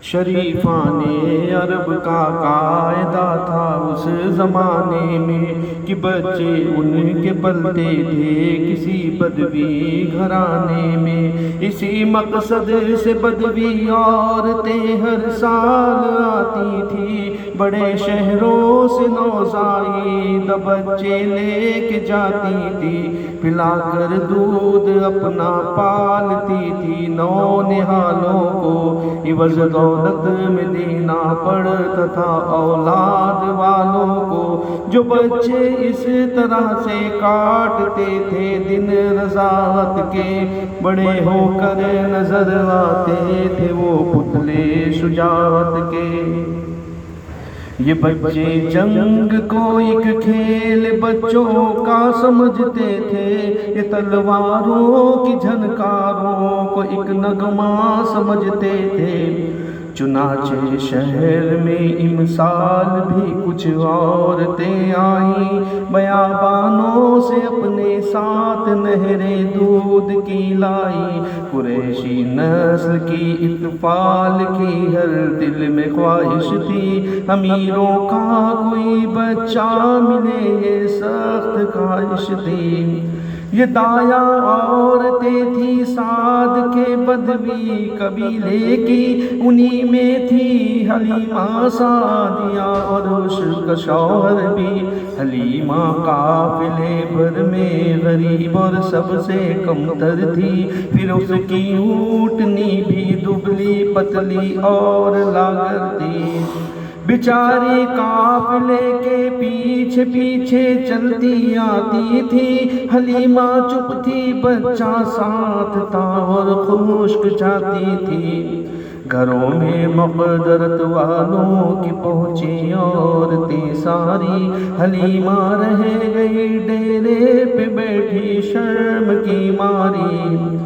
شریفان عرب کا قاعدہ تھا اس زمانے میں کہ بچے ان کے پلتے تھے کسی بدوی گھرانے میں۔ اسی مقصد سے بدوی عورتیں ہر سال آتی تھی، بڑے شہروں سے نوزائید بچے لے کے جاتی تھی، پلا کر دودھ اپنا پالتی تھی۔ نونہالوں کو عوض دولت میں دینا پڑتا تھا اولاد والوں کو، جو بچے اس طرح سے کاٹتے تھے دن رضاعت کے، بڑے ہو کر نظر آتے تھے وہ پتلے شجاعت کے۔ یہ بچے جنگ کو ایک کھیل بچوں کا سمجھتے تھے، یہ تلواروں کی جھنکاروں کو ایک نغمہ سمجھتے تھے۔ چنانچہ شہر میں امسال بھی کچھ عورتیں آئیں، بیابانوں سے اپنے ساتھ نہریں دودھ کی لائی۔ قریشی نسل کی اطفال کی ہر دل میں خواہش تھی، امیروں کا کوئی بچہ ملے یہ سخت خواہش تھی۔ یہ دایا عورتیں تھی سعد کے بدوی قبیلے کی، انہی میں تھی حلیمہ سعدیہ اور اس کا شوہر بھی۔ حلیمہ قافلے بھر میں غریب اور سب سے کمتر تھی، پھر اس کی اونٹنی بھی دبلی پتلی اور لاغر تھی۔ بیچاری قافلے کے پیچھے پیچھے چلتی آتی تھی، حلیمہ چپ تھی بچہ ساتھ تھا اور خشک جاتی تھی۔ گھروں میں مقدرت والوں کی پہنچی عورتیں ساری، حلیمہ رہ گئی ڈیرے پہ بیٹھی شرم کی ماری۔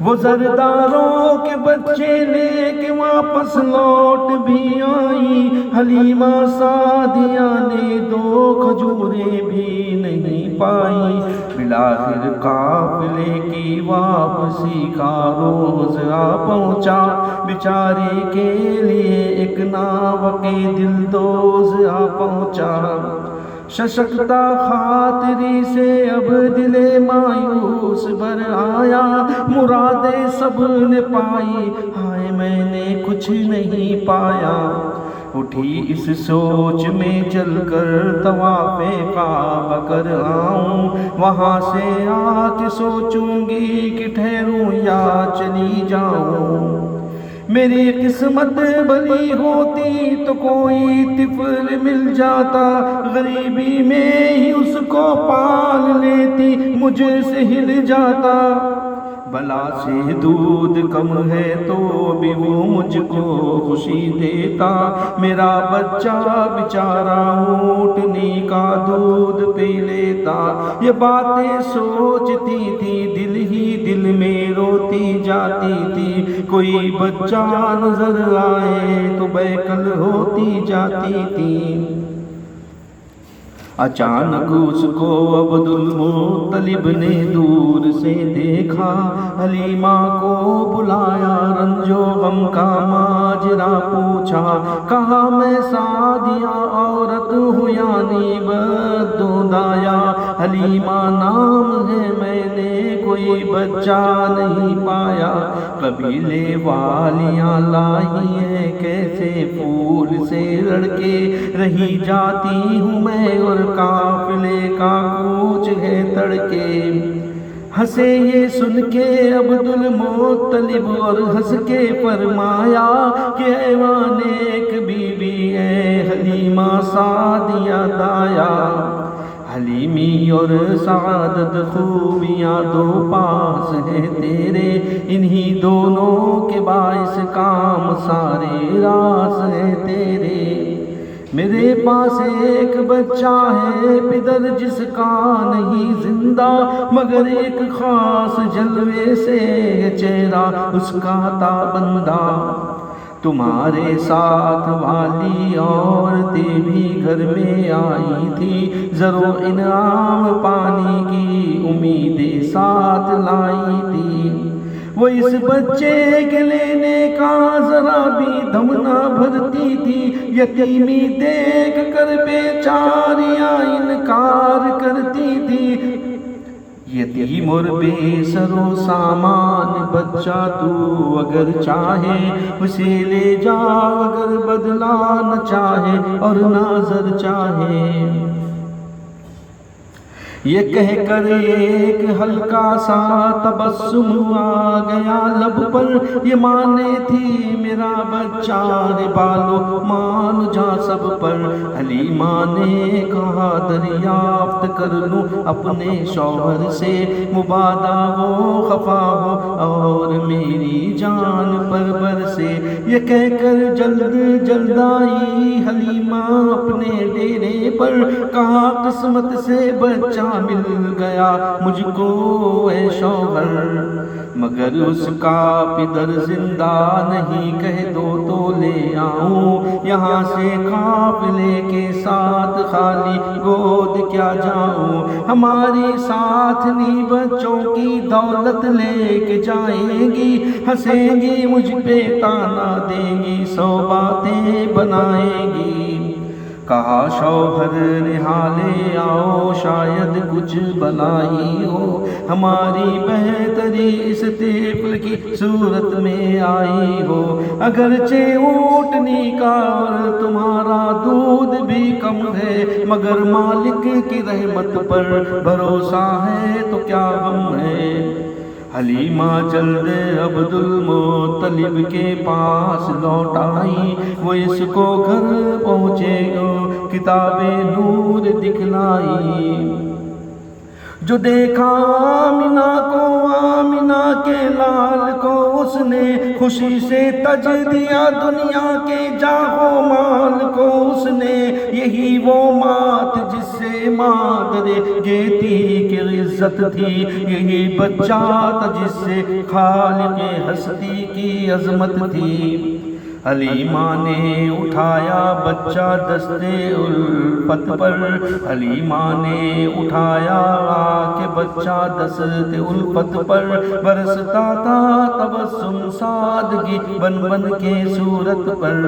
وہ زرداروں کے بچے لے کے واپس لوٹ بھی آئی، حلیمہ سعدیہ نے دو کھجوریں بھی نہیں پائی۔ بالآخر قافلے کی واپسی کا روز آ پہنچا، بیچاری کے لیے ایک ناوک دلدوز آ پہنچا۔ ششکتا خاطری سے اب دل مایوس بھر آیا، مرادیں سب نے پائی، ہائے میں نے کچھ نہیں پایا۔ اٹھی اس سوچ میں چل کر طواف کعبہ کر آؤں، وہاں سے آ کے سوچوں گی کہ ٹھہروں یا چلی جاؤں۔ میری قسمت بھلی ہوتی تو کوئی طفل مل جاتا، غریبی میں ہی اس کو پال لیتی مجھ سے ہل جاتا۔ بلا سے دودھ کم ہے تو بھی وہ مجھ کو خوشی دیتا، میرا بچہ بیچارہ اونٹنی کا دودھ پی لیتا۔ یہ باتیں سوچتی تھی دل ہی دل میں روتی جاتی تھی، کوئی بچہ نظر آئے تو بیکل ہوتی جاتی تھی۔ اچانک اس کو عبد المطلب نے دور سے دیکھا، حلیمہ کو بلایا رنج و غم کا ماجرا پوچھا، کہا میں سعدیہ عورت ہوں یعنی بددایا، حلیمہ نام ہے میں نے کوئی بچہ نہیں پایا، قبیلے والیاں لائی ہیں کیسے پھول سے لڑکے، رہی جاتی ہوں میں اور قافلے کا کوچ ہے تڑکے۔ ہنسے یہ سن کے عبد المطلب اور ہنس کے فرمایا کہ ایوان ایک بی بی ہے حلیمہ سعدیہ دایا۔ حلیمی اور سعادت خوبیاں دو پاس ہیں تیرے، انہی دونوں کے باعث کام سارے راس ہیں تیرے۔ میرے پاس ایک بچہ ہے پدر جس کا نہیں زندہ، مگر ایک خاص جلوے سے چہرہ اس کا تابندہ۔ تمہارے ساتھ والی عورتیں بھی گھر میں آئی تھی، زر و انعام پانے کی امیدیں ساتھ لائی تھی، وہ اس بچے کے لینے کا ذرا بھی دم نہ بھرتی تھی، یتیمی دیکھ کر بیچاریاں انکار کرتی تھی۔ یتیم اور بے سر و سامان بچہ تو اگر چاہے اسے لے جا، اگر بدلہ نہ چاہے اور نظر چاہے۔ یہ کہہ کر ایک ہلکا سا تبسم آ گیا لب پر، یہ مانے تھی میرا بچہ ہے بالو مان جا سب پر۔ حلیمہ نے کہا دریافت کر لوں اپنے شوہر سے، مبادا وہ خفا ہو اور میری جان پر برسے۔ یہ کہہ کر جلد جلد آئی حلیمہ اپنے ڈیرے پر، کہا قسمت سے بچہ مل گیا مجھ کو اے شوہر، مگر اس کا پدر زندہ نہیں، کہہ دو تو لے آؤں یہاں سے قافلے کے ساتھ، خالی گود کیا جاؤں۔ ہماری ساتھنی بچوں کی دولت لے کے جائیں گی، ہنسیں گی مجھ پہ تانا دیں گی، 100 باتیں بنائیں گی۔ کہا شوہر نے حالے آؤ شاید کچھ بلائی ہو، ہماری بہتری اس طفل کی صورت میں آئی ہو۔ اگرچہ اونٹنی کا اور تمہارا دودھ بھی کم ہے، مگر مالک کی رحمت پر بھروسہ ہے تو کیا غم ہے۔ حلیمہ جلد عبد المطلب کے پاس لوٹ آئی، وہ اس کو گھر پہنچے کتاب نور دکھلائی۔ جو دیکھا آمنہ کو آمنہ کے لال کو، اس نے خوشی سے تج دیا دنیا کے جاہ و مال کو۔ اس نے یہی وہ مات جس سے مادر گیتی کی عزت تھی، یہی بچہ تھا جس سے خالق ہستی کی عظمت تھی۔ حلیمہ نے اٹھایا بچہ دستے الفت پر، حلیمہ نے اٹھایا کہ بچہ دستے الفت پر، برستا تھا تبسم سادگی بن بن کے صورت پر۔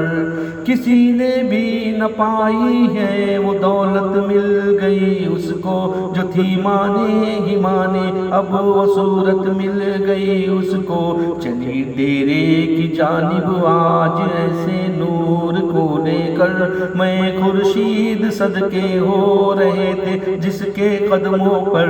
کسی نے بھی نہ پائی ہے وہ دولت، مل گئی اس کو جو تھی مانے ہی مانے، اب وہ صورت مل گئی اس کو۔ چلی ڈیرے کی جانب آج ایسے نور کو لے کر، میں خورشید صدقے ہو رہے تھے جس کے قدموں پر۔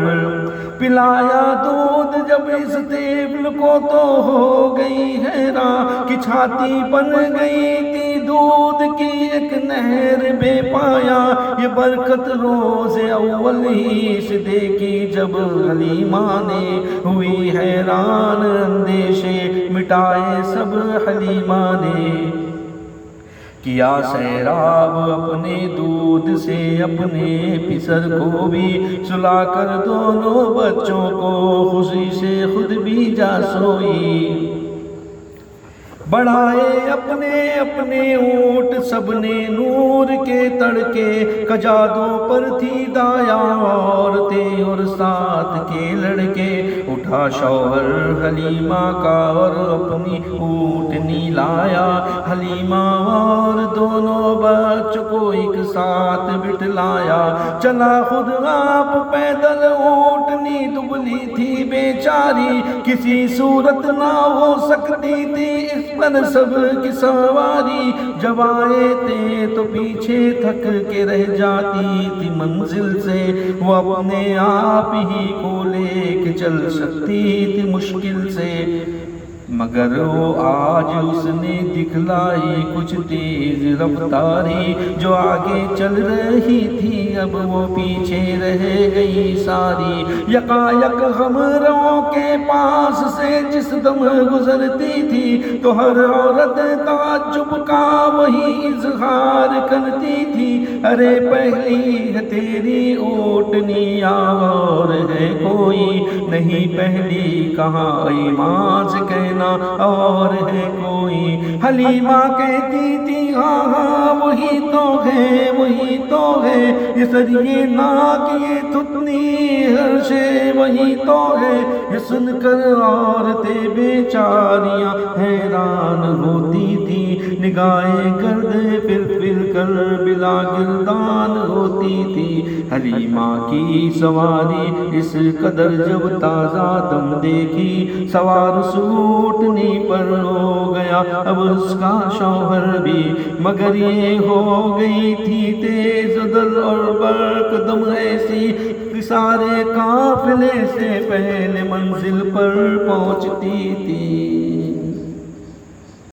پلایا دودھ جب اس طفل کو تو ہو گئی حیران، کہ چھاتی بن گئی تھی دودھ کی ایک نہر بے پایا۔ یہ برکت روز اول ہی سے دیکھی جب حلیمہ نے، ہوئی حیران اندیشے مٹائے سب حلیمہ نے۔ کیا سیراب اپنے دودھ سے اپنے پسر کو بھی سلا کر، دونوں بچوں کو خوشی سے خود بھی جا سوئی۔ بڑھائے اپنے اپنے اونٹ سب نے نور کے تڑکے، کجادوں پر تھی دایا عورتیں اور ساتھ کے لڑکے۔ اٹھا شوہر حلیمہ کا اور اپنی اونٹنی لایا، حلیمہ اور دونوں بچوں کو ایک ساتھ بٹھلایا۔ چلا خود آپ پیدل، اونٹنی دبلی تھی بیچاری، کسی صورت نہ ہو سکتی تھی اس پر سب کی سواری۔ جب آئے تھے تو پیچھے تھک کے رہ جاتی تھی منزل سے، وہ اپنے آپ ہی کو لے کے چل سکتی تھی مشکل سے، مگر وہ آج اس نے دکھلائی کچھ تیز رفتاری۔ جو آگے چل رہی تھی اب وہ پیچھے رہ گئی ساری۔ یکایک ہمراہوں کے پاس سے جس دم گزرتی تھی تو ہر عورت تعجب کا وہی اظہار کرتی تھی، ارے پہلی ہے تیری اوٹنی اور ہے کوئی نہیں پہلی، کہاں ایمان سے کہنا اور ہے کوئی۔ حلیمہ کہتی تھی ہاں ہاں وہی تو ہے وہی تو ہے، یہ سر یہ ناک یہ تھتنی ہر شے وہی تو ہے، یہ سن کر عورتیں بیچاریاں حیران ہوتی تھی، نگاہیں گردے پھر پھر کر بلا گردان ہوتی تھی۔ حلیمہ کی سواری اس قدر جب تازہ دم دیکھی، سوار اس اونٹنی پر ہو گیا اب اس کا شوہر بھی، مگر یہ ہو گئی تھی تیز دل اور برق دم ایسی کہ سارے قافلے سے پہلے منزل پر پہنچتی تھی۔